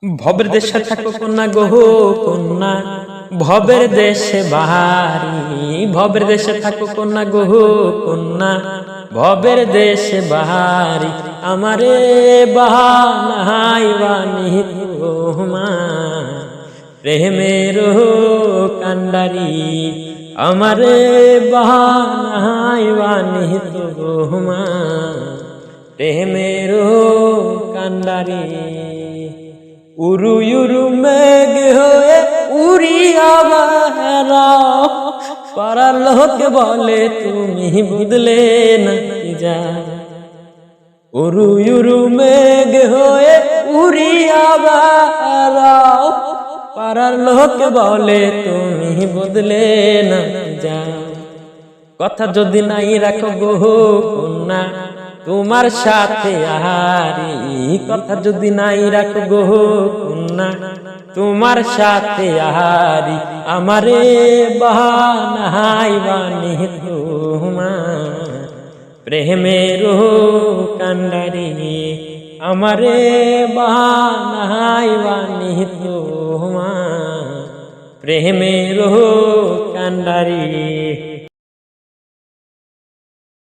ভবের দেশে থাকো কন্যা গো কন্যা, ভবের দেশে বাহারি। ভবের দেশে থাকো কন্যা গো কন্যা, ভবের দেশে বাহারি। আমারে বাহানাই বানি তোমার প্রেমের কান্ডারি। আমারে বাহানাই বানি তোমার প্রেমের কান্ডারি। উরু উরু মেঘ হয়ে উড়িয়া বেড়াও, পাড়ার লোকে বলে তুমি বদলে নাকি যা। উরু উরু মেঘ হয়ে উড়িয়া বেড়াও, পাড়ার লোকে বলে তুমি বদলে নাকি যা। কথা যদি নাই রাখো গো কন্যা তোমার সাথে আহারি। কথা যদি নাই রাখো গো কন্যা তোমার সাথে আহারি। আমারে বাহানাই বানি তোমার প্রেমের কান্ডারি। আমারে বাহানাই বানি তোমার প্রেমের কান্ডারি।